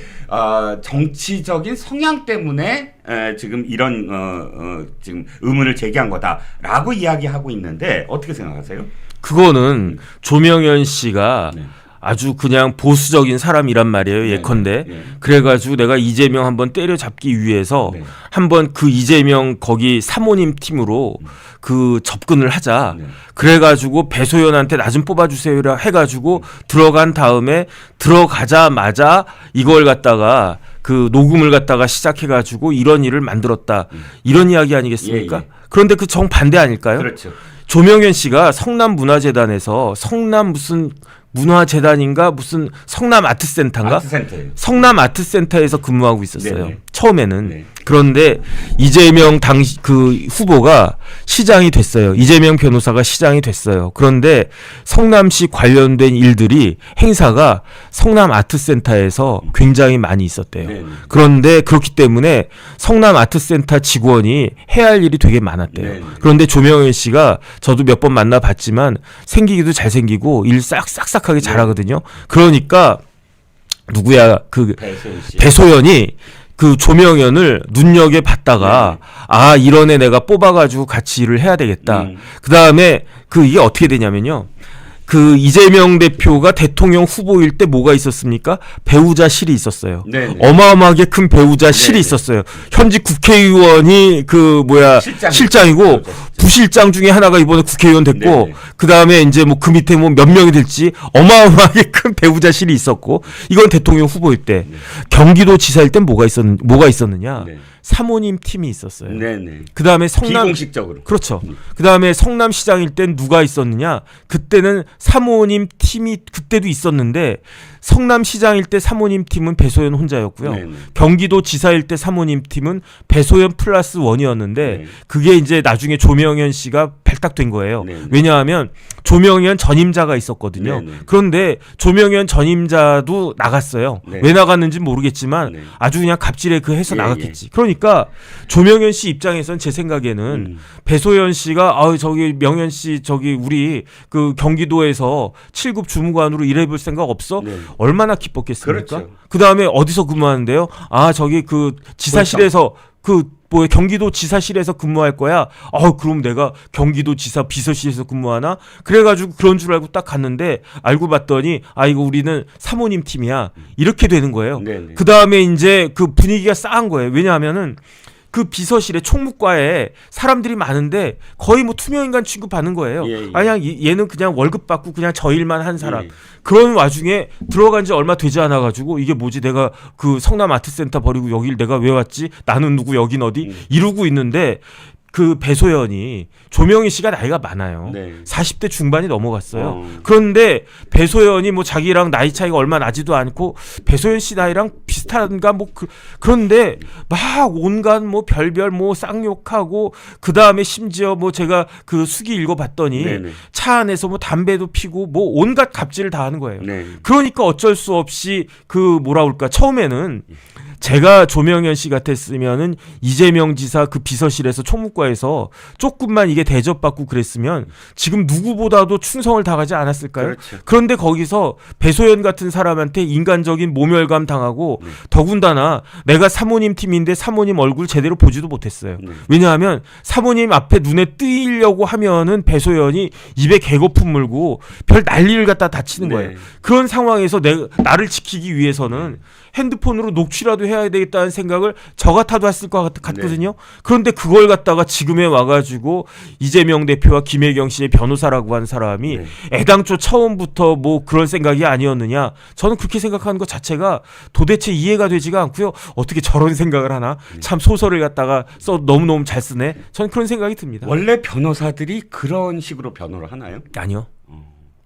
정치적인 성향 때문에 지금 이런 지금 의문을 제기한 거다라고 이야기하고 있는데, 어떻게 생각하세요? 그거는 조명현 씨가 네. 아주 그냥 보수적인 사람이란 말이에요. 예컨대. 네. 그래가지고 내가 이재명 한번 때려잡기 위해서 네. 한번 그 이재명 거기 사모님 팀으로 그 접근을 하자. 네. 그래가지고 배소연한테 나 좀 뽑아주세요 해가지고 들어간 다음에, 들어가자마자 이걸 갖다가 그 녹음을 갖다가 시작해가지고 이런 일을 만들었다. 이런 이야기 아니겠습니까? 예. 그런데 그 정반대 아닐까요? 그렇죠. 조명현 씨가 성남문화재단에서 성남 무슨 문화재단인가 무슨 성남아트센터인가? 아트센터. 성남아트센터에서 근무하고 있었어요. 네네. 처음에는. 네. 그런데 이재명 당시 그 후보가 시장이 됐어요. 이재명 변호사가 시장이 됐어요. 그런데 성남시 관련된 일들이, 행사가 성남아트센터에서 굉장히 많이 있었대요. 네네. 그런데 그렇기 때문에 성남아트센터 직원이 해야 할 일이 되게 많았대요. 네네. 그런데 조명현 씨가 저도 몇 번 만나봤지만 생기기도 잘생기고 일 싹싹하게 잘하거든요. 그러니까 누구야 그 배소연 씨. 배소연이 그 조명현을 눈여겨 봤다가 이런 애 내가 뽑아가지고 같이 일을 해야 되겠다. 그 다음에 이게 어떻게 되냐면요. 그 이재명 대표가 대통령 후보일 때 뭐가 있었습니까? 배우자실이 있었어요. 네네. 어마어마하게 큰 배우자실이 네네. 있었어요. 현직 국회의원이 그 뭐야 실장이고 그렇죠. 부실장 중에 하나가 이번에 국회의원 됐고 네네. 그 다음에 이제 뭐 그 밑에 뭐 몇 명이 될지 어마어마하게 큰 배우자실이 있었고 이건 대통령 후보일 때 경기도지사일 땐 뭐가 있었느냐? 네. 사모님 팀이 있었어요. 네네. 그 다음에 성남 비공식적으로. 그렇죠. 그 다음에 성남시장일 땐 누가 있었느냐? 그때는 사모님 팀이 그때도 있었는데 성남시장일 때 사모님 팀은 배소연 혼자였고요. 네네. 경기도지사일 때 사모님 팀은 배소연 플러스 원이었는데 네. 그게 이제 나중에 조명현 씨가 발탁된 거예요. 네네. 왜냐하면 조명현 전임자가 있었거든요. 네네. 그런데 조명현 전임자도 나갔어요. 네. 왜 나갔는지 모르겠지만 네. 아주 그냥 갑질에 그 해서 예, 나갔겠지. 그러니까 조명현 씨 입장에서는 제 생각에는 배소연 씨가 저기 명현 씨 저기 우리 그 경기도에서 7급 주무관으로 일해볼 생각 없어? 네. 얼마나 기뻤겠습니까? 그렇죠. 그 다음에 어디서 근무하는데요? 저기 그 지사실에서 경기도 지사실에서 근무할 거야. 그럼 내가 경기도 지사 비서실에서 근무하나? 그래가지고 그런 줄 알고 딱 갔는데 알고 봤더니 이거 우리는 사모님 팀이야. 이렇게 되는 거예요. 네네. 그 다음에 이제 그 분위기가 싸한 거예요. 왜냐하면은 그 비서실에 총무과에 사람들이 많은데 거의 뭐 투명인간 취급받는 거예요. 예, 예. 그냥 얘는 그냥 월급 받고 그냥 저 일만 한 사람. 예. 그런 와중에 들어간 지 얼마 되지 않아 가지고 이게 뭐지 내가 그 성남 아트센터 버리고 여길 내가 왜 왔지? 나는 누구 여긴 어디? 이러고 있는데 그 배소연이 조명희 씨가 나이가 많아요. 네. 40대 중반이 넘어갔어요. 그런데 배소연이 뭐 자기랑 나이 차이가 얼마 나지도 않고 배소연 씨 나이랑 비슷한가 그런데 막 온갖 뭐 별별 뭐 쌍욕하고 그 다음에 심지어 뭐 제가 그 수기 읽어봤더니 네네. 차 안에서 뭐 담배도 피고 뭐 온갖 갑질을 다 하는 거예요. 네. 그러니까 어쩔 수 없이 그 뭐라 그럴까 처음에는 제가 조명현 씨 같았으면은 이재명 지사 그 비서실에서 총무과에서 조금만 이게 대접받고 그랬으면 지금 누구보다도 충성을 다하지 않았을까요? 그렇죠. 그런데 거기서 배소연 같은 사람한테 인간적인 모멸감 당하고 더군다나 내가 사모님 팀인데 사모님 얼굴 제대로 보지도 못했어요. 왜냐하면 사모님 앞에 눈에 띄려고 하면은 배소연이 입에 개거품 물고 별 난리를 갖다 다치는 네. 거예요. 그런 상황에서 나를 지키기 위해서는 핸드폰으로 녹취라도 해야 되겠다는 생각을 저 같아도 했을 것 같거든요. 그런데 그걸 갖다가 지금에 와가지고 이재명 대표와 김혜경 씨의 변호사라고 한 사람이 애당초 처음부터 뭐 그런 생각이 아니었느냐. 저는 그렇게 생각하는 것 자체가 도대체 이해가 되지가 않고요. 어떻게 저런 생각을 하나. 참 소설을 갖다가 너무너무 잘 쓰네. 저는 그런 생각이 듭니다. 원래 변호사들이 그런 식으로 변호를 하나요? 아니요.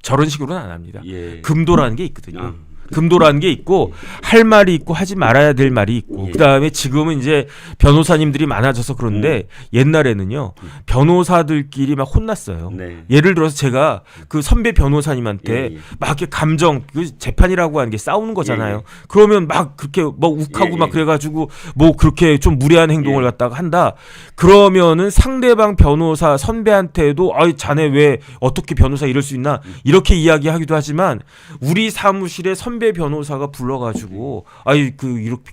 저런 식으로는 안 합니다. 예. 금도라는 게 있거든요. 금도라는 게 있고 할 말이 있고 하지 말아야 될 말이 있고 그다음에 지금은 이제 변호사님들이 많아져서 그런데 옛날에는요 변호사들끼리 막 혼났어요. 네. 예를 들어서 제가 그 선배 변호사님한테 예. 막 이렇게 감정 그 재판이라고 하는 게 싸우는 거잖아요. 예. 그러면 막 그렇게 뭐 욱하고 예. 막 그래가지고 뭐 그렇게 좀 무례한 행동을 예. 갖다가 한다. 그러면은 상대방 변호사 선배한테도 자네 왜 어떻게 변호사 이럴 수 있나 이렇게 이야기하기도 하지만 우리 사무실에 선배 변호사가 불러가지고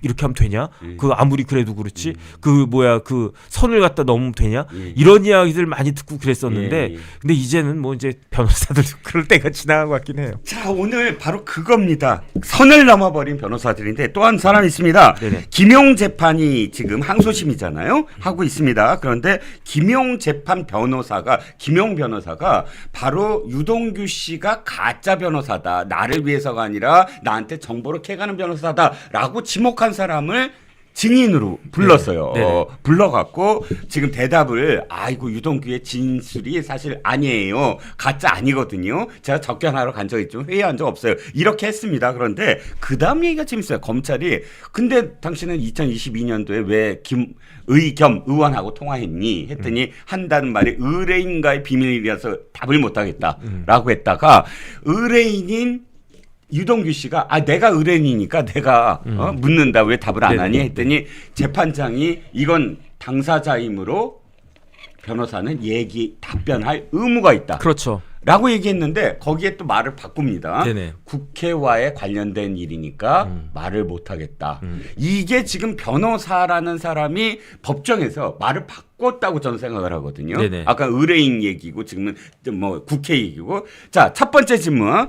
이렇게 하면 되냐? 그 아무리 그래도 그렇지 그 선을 갖다 넘으면 되냐? 이런 이야기들 많이 듣고 그랬었는데 근데 이제는 뭐 이제 변호사들도 그럴 때가 지나간 것 같긴 해요. 자, 오늘 바로 그겁니다. 선을 넘어버린 변호사들인데 또 한 사람 있습니다. 네네. 김용 재판이 지금 항소심이잖아요. 하고 있습니다. 그런데 김용 변호사가 바로 유동규 씨가 가짜 변호사다. 나를 위해서가 아니라 나한테 정보를 캐가는 변호사다라고 지목한 사람을 증인으로 불렀어요. 네네. 불러갖고 지금 대답을 이거 유동규의 진술이 사실 아니에요. 가짜 아니거든요. 제가 접견하러 간 적 있지만 회의한 적 없어요. 이렇게 했습니다. 그런데 그 다음 얘기가 재밌어요. 검찰이 근데 당신은 2022년도에 왜 김의겸 의원하고 통화했니? 했더니 한다는 말이 의뢰인과의 비밀이라서 답을 못하겠다라고 했다가 의뢰인인 유동규 씨가 내가 의뢰인이니까 내가 묻는다 왜 답을 안 하니 했더니 재판장이 이건 당사자이므로 변호사는 답변할 의무가 있다. 그렇죠. 라고 얘기했는데 거기에 또 말을 바꿉니다. 네네. 국회와의 관련된 일이니까 말을 못하겠다. 이게 지금 변호사라는 사람이 법정에서 말을 바꿨다고 저는 생각을 하거든요. 네네. 아까 의뢰인 얘기고 지금은 뭐 국회 얘기고. 자, 첫 번째 질문.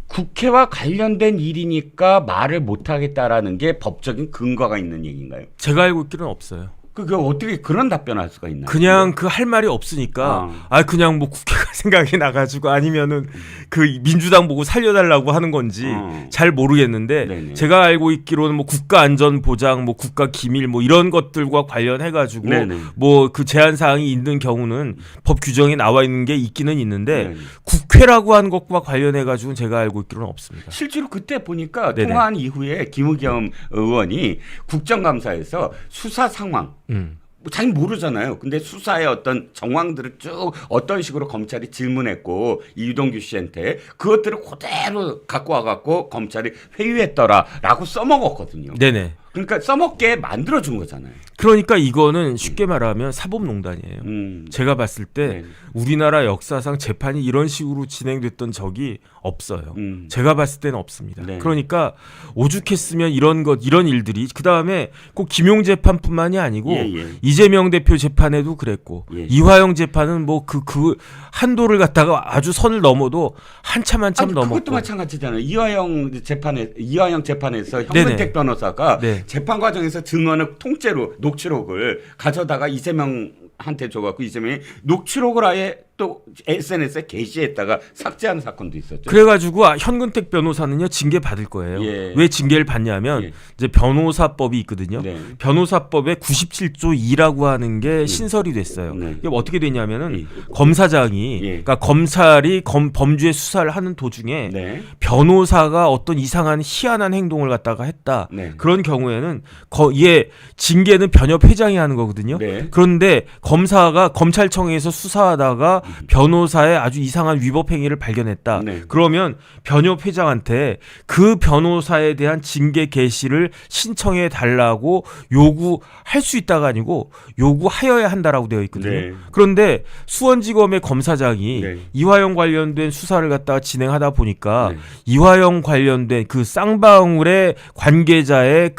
국회와 관련된 일이니까 말을 못하겠다라는 게 법적인 근거가 있는 얘기인가요? 제가 알고 있기로는 없어요. 그게 어떻게 그런 답변할 수가 있나요? 그냥 그 할 말이 없으니까 그냥 뭐 국회가 생각이 나가지고 아니면은 그 민주당 보고 살려달라고 하는 건지 잘 모르겠는데 네네. 제가 알고 있기로는 뭐 국가안전보장, 뭐 국가기밀 뭐 이런 것들과 관련해가지고 네네. 뭐 그 제한 사항이 있는 경우는 법 규정에 나와 있는 게 있기는 있는데 네네. 국회라고 하는 것과 관련해가지고는 제가 알고 있기로는 없습니다. 실제로 그때 보니까 네네. 통화한 이후에 김의겸 의원이 국정감사에서 수사 상황 뭐 자기 모르잖아요. 근데 수사의 어떤 정황들을 쭉 어떤 식으로 검찰이 질문했고 이동규 씨한테 그것들을 그대로 갖고 와갖고 검찰이 회유했더라라고 써먹었거든요. 네네. 그러니까 써먹게 만들어준 거잖아요. 그러니까 이거는 쉽게 말하면 사법농단이에요. 제가 봤을 때 네. 우리나라 역사상 재판이 이런 식으로 진행됐던 적이 없어요. 제가 봤을 때는 없습니다. 네. 그러니까 오죽했으면 이런 일들이 그 다음에 꼭 김용 재판뿐만이 아니고 예. 이재명 대표 재판에도 그랬고 예. 이화영 재판은 뭐 그 한도를 갖다가 아주 선을 넘어도 한참 넘었고 그것도 마찬가지잖아요. 이화영 재판에서 네네. 현근택 변호사가 네. 재판 과정에서 증언을 통째로 녹취록을 가져다가 이재명한테 줘갖고 이재명이 녹취록을 아예 또 SNS에 게시했다가 삭제하는 사건도 있었죠. 그래가지고 현근택 변호사는요 징계 받을 거예요. 예. 왜 징계를 받냐면 예. 이제 변호사법이 있거든요. 네. 변호사법에 97조 2라고 하는 게 신설이 됐어요. 네. 이게 어떻게 되냐면은 예. 검사장이 예. 그러니까 검찰이 범죄 수사를 하는 도중에 네. 변호사가 어떤 이상한 희한한 행동을 갖다가 했다. 네. 그런 경우에는 이게 징계는 변협 회장이 하는 거거든요. 네. 그런데 검사가 검찰청에서 수사하다가 변호사의 아주 이상한 위법 행위를 발견했다. 네. 그러면 변협 회장한테 그 변호사에 대한 징계 개시를 신청해 달라고 요구할 수 있다가 아니고 요구하여야 한다라고 되어 있거든요. 네. 그런데 수원지검의 검사장이 네. 이화영 관련된 수사를 갖다가 진행하다 보니까 네. 이화영 관련된 그 쌍방울의 관계자의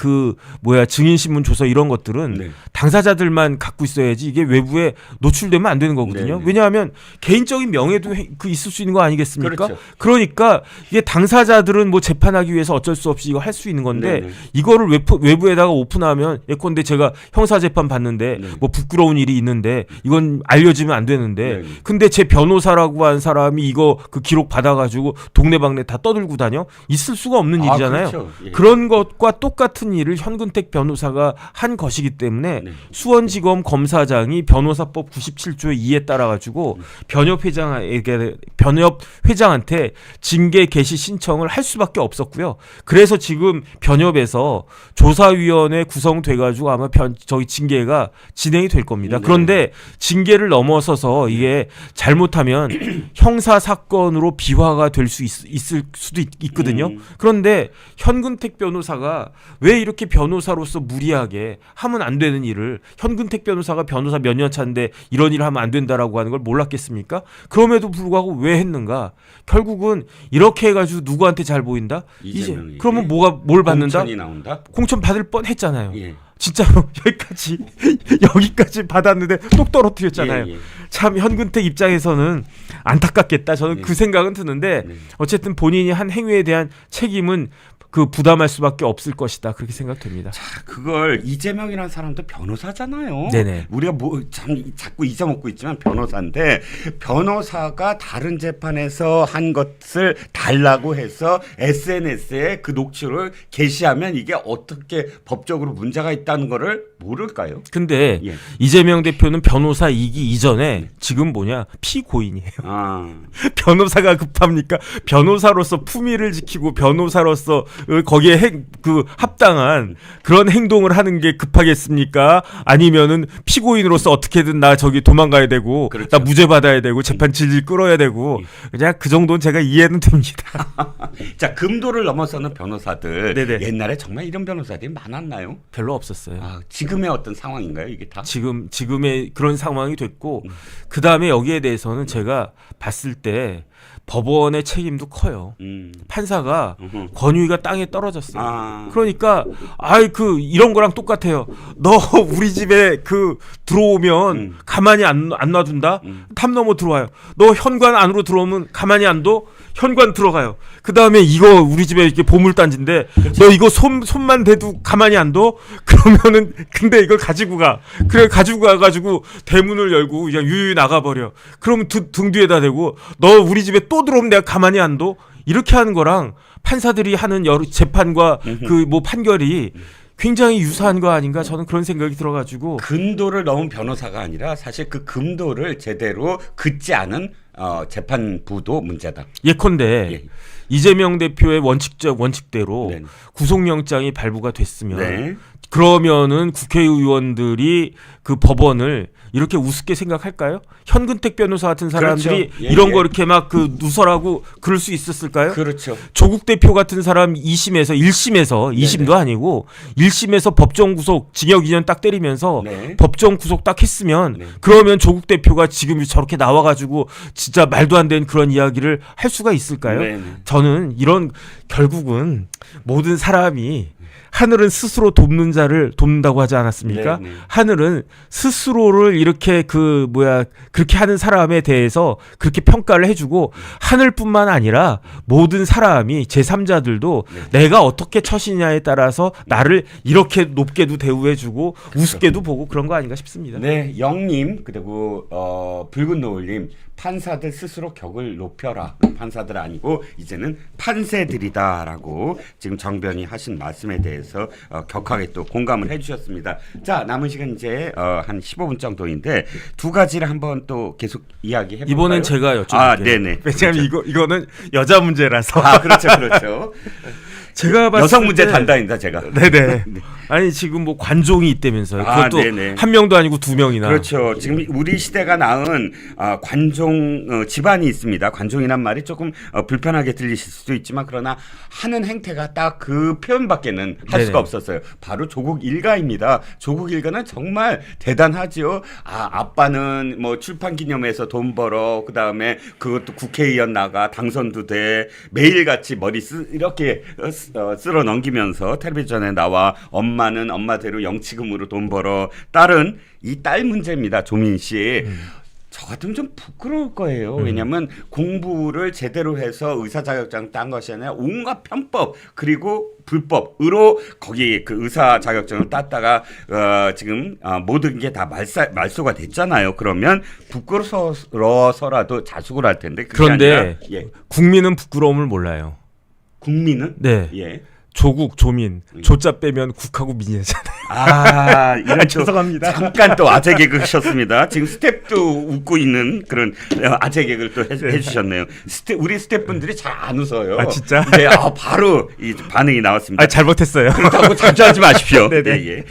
증인신문 조서 이런 것들은 네. 당사자들만 갖고 있어야지 이게 외부에 노출되면 안 되는 거거든요. 네. 왜냐하면 개인적인 명예도 있을 수 있는 거 아니겠습니까? 그렇죠. 그러니까 이게 당사자들은 뭐 재판하기 위해서 어쩔 수 없이 이거 할 수 있는 건데 네. 이거를 외부에다가 오픈하면 예컨대 제가 형사 재판 받는데 네. 뭐 부끄러운 일이 있는데 이건 알려지면 안 되는데 네. 근데 제 변호사라고 한 사람이 이거 그 기록 받아가지고 동네방네 다 떠들고 다녀 있을 수가 없는 일이잖아요. 그렇죠. 예. 그런 것과 똑같은 일을 현근택 변호사가 한 것이기 때문에 네. 수원지검 검사장이 변호사법 97조 2에 따라 가지고 변협 회장한테 징계 개시 신청을 할 수밖에 없었고요. 그래서 지금 변협에서 조사위원회 구성돼 가지고 아마 저희 징계가 진행이 될 겁니다. 네. 그런데 징계를 넘어서서 이게 잘못하면 형사 사건으로 비화가 될 수 있을 수도 있거든요. 그런데 현근택 변호사가 왜 이렇게 변호사로서 무리하게 하면 안 되는 일을 현근택 변호사가 변호사 몇 년 차인데 이런 일을 하면 안 된다라고 하는 걸 몰랐겠습니까? 그럼에도 불구하고 왜 했는가? 결국은 이렇게 해가지고 누구한테 잘 보인다? 이재명이. 그러면 뭘 받는다? 공천이 나온다. 공천 받을 뻔했잖아요. 예. 진짜로 여기까지 받았는데 똑 떨어뜨렸잖아요. 예, 예. 참 현근택 입장에서는 안타깝겠다. 저는 네. 그 생각은 드는데 네. 어쨌든 본인이 한 행위에 대한 책임은 부담할 수밖에 없을 것이다. 그렇게 생각됩니다. 그걸 이재명이라는 사람도 변호사잖아요. 네네. 우리가 자꾸 잊어먹고 있지만 변호사인데 변호사가 다른 재판에서 한 것을 달라고 해서 SNS에 그 녹취를 게시하면 이게 어떻게 법적으로 문제가 있다는 거를 모를까요? 근데 예. 이재명 대표는 변호사이기 이전에 지금 피고인이에요. 아. 변호사가 급합니까? 변호사로서 품위를 지키고 변호사로서 거기에 합당한 그런 행동을 하는 게 급하겠습니까? 아니면은 피고인으로서 어떻게든 나 저기 도망가야 되고 그렇죠. 나 무죄 받아야 되고 재판 질질 끌어야 되고 그냥 그 정도는 제가 이해는 됩니다. 자, 금도를 넘어서는 변호사들 네네. 옛날에 정말 이런 변호사들이 많았나요? 별로 없었어요. 아, 지금 지금의 어떤 상황인가요? 이게 다? 지금의 그런 상황이 됐고 그 다음에 여기에 대해서는 제가 봤을 때 법원의 책임도 커요. 판사가 권위가 땅에 떨어졌어요. 아. 그러니까 이런 거랑 똑같아요. 너 우리 집에 들어오면 가만히 안 놔둔다. 탑 넘어 들어와요. 너 현관 안으로 들어오면 가만히 안 둬. 현관 들어가요. 그 다음에 이거 우리 집에 이렇게 보물단지인데 너 이거 손만 대도 가만히 안 둬? 그러면은 근데 이걸 가지고 가. 그래 가지고 가가지고 대문을 열고 그냥 유유 나가버려. 그러면 등 뒤에다 대고 너 우리 집에 또 들어오면 내가 가만히 안 둬? 이렇게 하는 거랑 판사들이 하는 여러 재판과 판결이 굉장히 유사한 거 아닌가 저는 그런 생각이 들어가지고 금도를 넣은 변호사가 아니라 사실 그 금도를 제대로 긋지 않은 재판부도 문제다. 예컨대 예. 이재명 대표의 원칙대로 네. 구속영장이 발부가 됐으면 네. 그러면은 국회의원들이 그 법원을 이렇게 우습게 생각할까요? 현근택 변호사 같은 사람들이 그렇죠. 예, 이런 예. 거 이렇게 막 누설하고 그럴 수 있었을까요? 그렇죠. 조국 대표 같은 사람 1심에서 2심도 아니고 1심에서 법정 구속 징역 2년 딱 때리면서 네. 법정 구속 딱 했으면 네. 그러면 조국 대표가 지금 저렇게 나와가지고 진짜 말도 안 되는 그런 이야기를 할 수가 있을까요? 네, 네. 저는 이런 결국은 모든 사람이 하늘은 스스로 돕는 자를 돕는다고 하지 않았습니까? 네, 네. 하늘은 스스로를 이렇게 그렇게 하는 사람에 대해서 그렇게 평가를 해주고 하늘뿐만 아니라 모든 사람이 제3자들도 내가 어떻게 처시냐에 따라서 나를 이렇게 높게도 대우해주고 우습게도 보고 그런 거 아닌가 싶습니다. 네, 영님 그리고 붉은 노을님 판사들 스스로 격을 높여라. 판사들 아니고 이제는 판세들이다라고 지금 정변이 하신 말씀에 대해서 격하게 또 공감을 해주셨습니다. 자, 남은 시간 이제 한 15분 정도인데 두 가지를 한번 또 계속 이야기해 볼까요? 이번엔 제가 여쭤볼게요. 아, 네네. 왜냐하면 이거는 여자 문제라서. 아, 그렇죠, 그렇죠. 제가 봤을 여성 문제 때 단단이다 제가. 네네. 아니 지금 뭐 관종이 있다면서요. 아, 그것도 네네. 한 명도 아니고 두 명이나. 그렇죠. 지금 우리 시대가 낳은 관종 집안이 있습니다. 관종이란 말이 조금 불편하게 들리실 수도 있지만 그러나 하는 행태가 딱 그 표현밖에는 할 네네. 수가 없었어요. 바로 조국 일가입니다. 조국 일가는 정말 대단하지요. 아빠는 뭐 출판 기념회에서 돈 벌어. 그다음에 그것도 국회의원 나가 당선도 돼. 매일같이 머리 이렇게 쓸어 넘기면서 텔레비전에 나와. 엄마는 엄마대로 영치금으로 돈 벌어. 딸은 이 딸 문제입니다. 조민 씨. 저 같으면 좀 부끄러울 거예요. 왜냐하면 공부를 제대로 해서 의사 자격증 딴 것이 아니라 온갖 편법 그리고 불법으로 거기 그 의사 자격증을 땄다가 지금 모든 게 다 말소가 됐잖아요. 그러면 부끄러워서라도 자숙을 할 텐데 그게 그런데 아니라, 예. 국민은 부끄러움을 몰라요. 국민은 네. 예. 조국, 조민, 조자 빼면 국하고 민이잖아요. 아, 이런 죄송합니다. 잠깐 또 아재 개그 하셨습니다. 지금 스텝도 웃고 있는 그런 아재 개그를 또 해주셨네요. 우리 스텝분들이 잘 안 웃어요. 아, 진짜? 네, 바로 이 반응이 나왔습니다. 잘못했어요. 그렇다고 자주하지 마십시오. 네네. 예, 예.